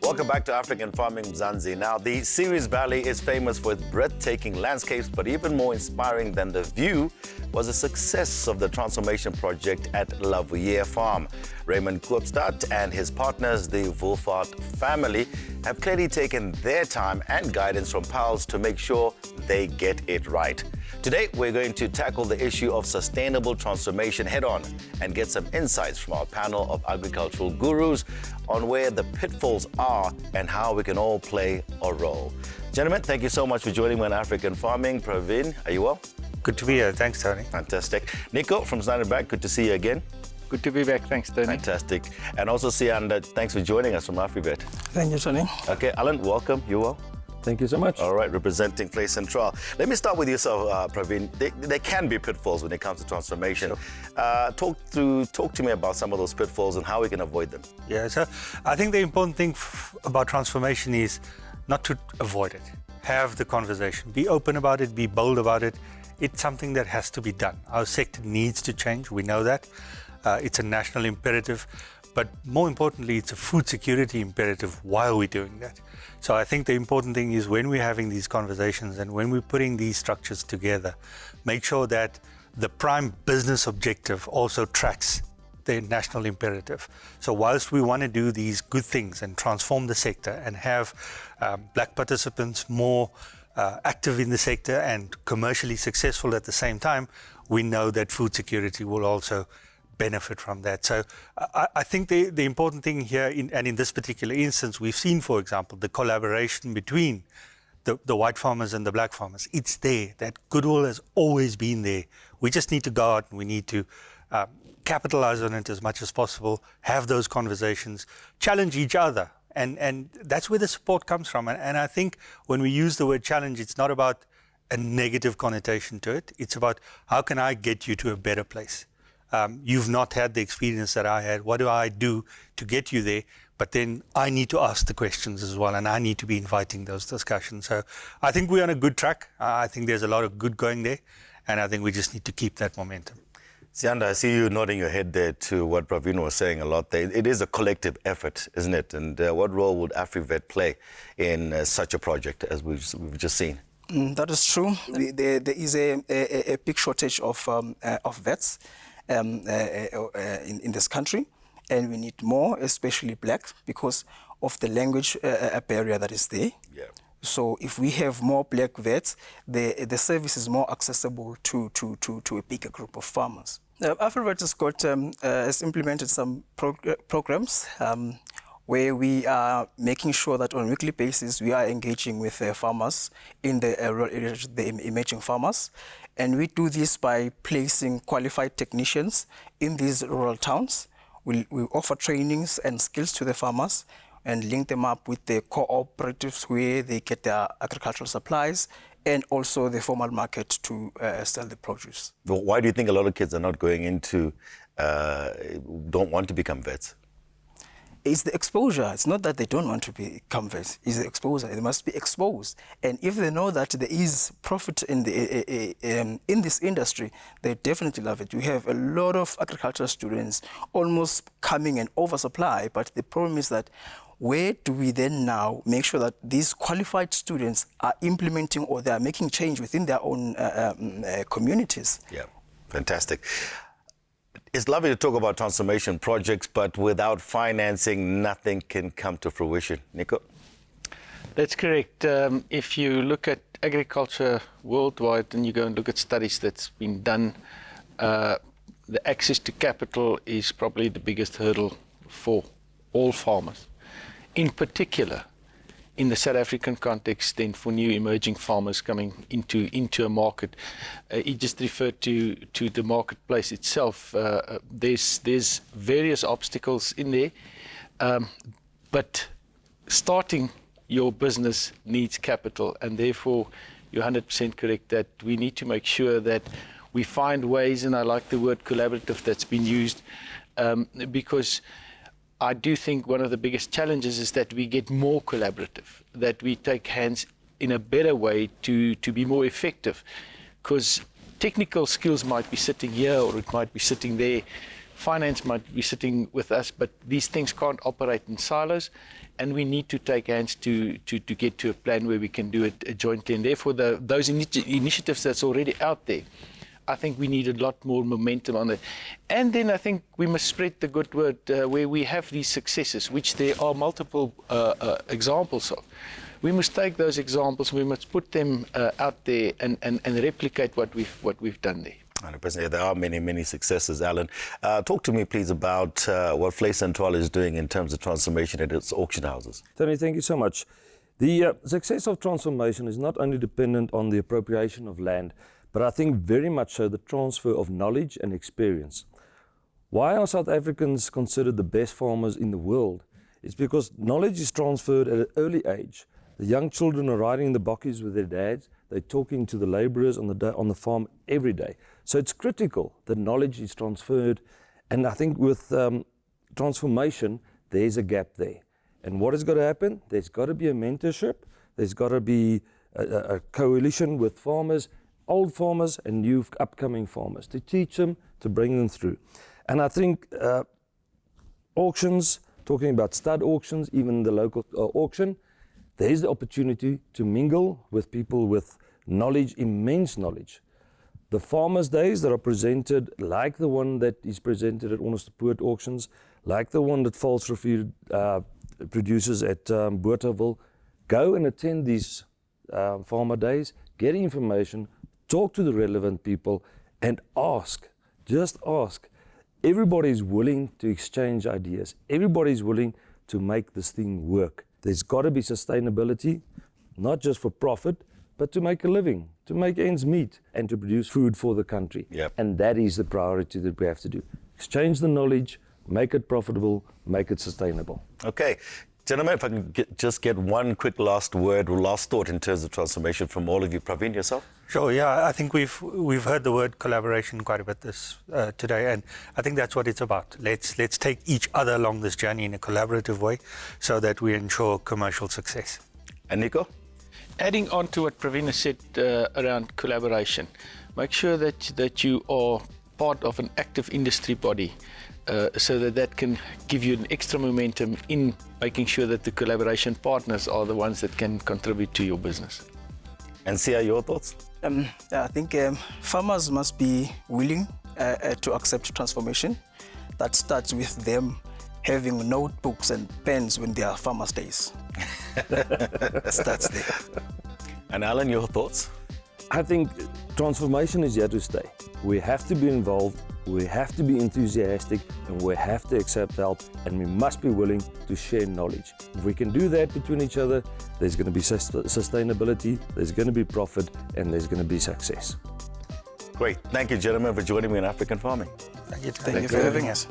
Welcome back to African Farming Mzansi. Now, the Ceres Valley is famous for its breathtaking landscapes, but even more inspiring than the view was the success of the transformation project at Lavuye Farm. Raymond Koopstad and his partners, the Wolfart family, have clearly taken their time and guidance from pals to make sure they get it right. Today, we're going to tackle the issue of sustainable transformation head-on and get some insights from our panel of agricultural gurus on where the pitfalls are and how we can all play a role. Gentlemen, thank you so much for joining me on African Farming. Praveen, are you well? Good to be here. Thanks, Tony. Fantastic. Nico from Siyanda back, good to see you again. Good to be back. Thanks, Tony. Fantastic. And also Siyanda, thanks for joining us from Afrivet. Thank you, Tony. Okay, Allan, welcome. You well? Thank you so much. All right, representing Vleissentraal. Let me start with yourself, Praveen. There can be pitfalls when it comes to transformation. Sure. Talk to me about some of those pitfalls and how we can avoid them. Yeah, so I think the important thing about transformation is not to avoid it. Have the conversation. Be open about it. Be bold about it. It's something that has to be done. Our sector needs to change. We know that. It's a national imperative. But more importantly, it's a food security imperative while we're doing that. So I think the important thing is when we're having these conversations and when we're putting these structures together, make sure that the prime business objective also tracks the national imperative. So whilst we want to do these good things and transform the sector and have black participants more active in the sector and commercially successful at the same time, we know that food security will also benefit from that. So I think the important thing here, in this particular instance, we've seen, for example, the collaboration between the white farmers and the black farmers. It's there. That goodwill has always been there. We just need to go out and we need to capitalize on it as much as possible, have those conversations, challenge each other. And that's where the support comes from. And I think when we use the word challenge, it's not about a negative connotation to it. It's about how can I get you to a better place? You've not had the experience that I had. What do I do to get you there? But then I need to ask the questions as well, and I need to be inviting those discussions. So I think we're on a good track. I think there's a lot of good going there, and I think we just need to keep that momentum. Siyanda, I see you nodding your head there to what Praveen was saying a lot there. It is a collective effort, isn't it? And what role would Afrivet play in such a project as we've just seen? That is true. There is a big shortage of vets. In this country, and we need more, especially black, because of the language barrier that is there. Yeah. So if we have more black vets, the service is more accessible to a bigger group of farmers. Afrivet has implemented some programs where we are making sure that on a weekly basis we are engaging with farmers in the rural areas, the emerging farmers. And we do this by placing qualified technicians in these rural towns. We offer trainings and skills to the farmers and link them up with the cooperatives where they get their agricultural supplies and also the formal market to sell the produce. Why do you think a lot of kids are not going into, don't want to become vets? It's the exposure. It's not that they don't want to become vets. It's the exposure. They must be exposed. And if they know that there is profit in this industry, they definitely love it. We have a lot of agricultural students almost coming in oversupply, but the problem is that where do we then now make sure that these qualified students are implementing or they are making change within their own communities? Yeah, fantastic. It's lovely to talk about transformation projects, but without financing, nothing can come to fruition. Nico? That's correct. If you look at agriculture worldwide and you go and look at studies that's been done, the access to capital is probably the biggest hurdle for all farmers. In particular, in the South African context, then for new emerging farmers coming into a market, he just referred to the marketplace itself. There's various obstacles in there, but starting your business needs capital, and therefore you're 100% correct that we need to make sure that we find ways, and I like the word collaborative that's been used, because I do think one of the biggest challenges is that we get more collaborative, that we take hands in a better way to be more effective, because technical skills might be sitting here or it might be sitting there, finance might be sitting with us, but these things can't operate in silos, and we need to take hands to get to a plan where we can do it jointly. And therefore, those initiatives that's already out there, I think we need a lot more momentum on it. And then I think we must spread the good word where we have these successes, which there are multiple examples of. We must take those examples, we must put them out there and replicate what we've done there. 100%. There are many, many successes, Allan. Talk to me, please, about what Vleissentraal is doing in terms of transformation at its auction houses. Tony, thank you so much. The success of transformation is not only dependent on the appropriation of land, but I think very much so the transfer of knowledge and experience. Why are South Africans considered the best farmers in the world? It's because knowledge is transferred at an early age. The young children are riding in the bokkies with their dads. They're talking to the labourers on the farm every day. So it's critical that knowledge is transferred. And I think with transformation, there's a gap there. And what has got to happen? There's got to be a mentorship. There's got to be a coalition with farmers, old farmers and new upcoming farmers, to teach them, to bring them through. And I think auctions, talking about stud auctions, even the local auction, there's the opportunity to mingle with people with knowledge, immense knowledge. The farmers' days that are presented, like the one that is presented at Honest to Poort auctions, like the one that Vleissentraal produces at Bothaville, go and attend these farmer days, get information, talk to the relevant people and ask, just ask. Everybody is willing to exchange ideas. Everybody is willing to make this thing work. There's got to be sustainability, not just for profit, but to make a living, to make ends meet and to produce food for the country. Yep. And that is the priority that we have to do. Exchange the knowledge, make it profitable, make it sustainable. Okay. Gentlemen, if I can just get one quick last word or last thought in terms of transformation from all of you. Praveen, yourself? Sure, yeah, I think we've heard the word collaboration quite a bit today, and I think that's what it's about. Let's take each other along this journey in a collaborative way so that we ensure commercial success. And Nico? Adding on to what Praveen has said around collaboration, make sure that you are part of an active industry body so that can give you an extra momentum in making sure that the collaboration partners are the ones that can contribute to your business. And Sia, your thoughts? I think farmers must be willing to accept transformation. That starts with them having notebooks and pens when they are farmers' days. Starts there. And Allan, your thoughts? I think transformation is here to stay. We have to be involved, we have to be enthusiastic, and we have to accept help, and we must be willing to share knowledge. If we can do that between each other, there's going to be sustainability, there's going to be profit, and there's going to be success. Great. Thank you, gentlemen, for joining me in African Farming. Thank you for having us.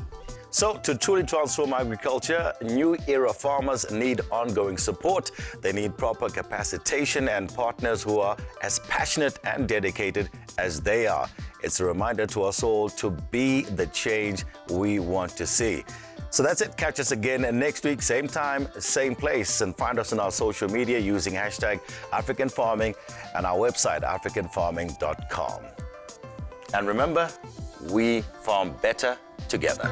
So, to truly transform agriculture, new era farmers need ongoing support. They need proper capacitation and partners who are as passionate and dedicated as they are. It's a reminder to us all to be the change we want to see. So that's it. Catch us again next week, same time, same place, and find us on our social media using hashtag African Farming and our website, africanfarming.com. And remember, we farm better together.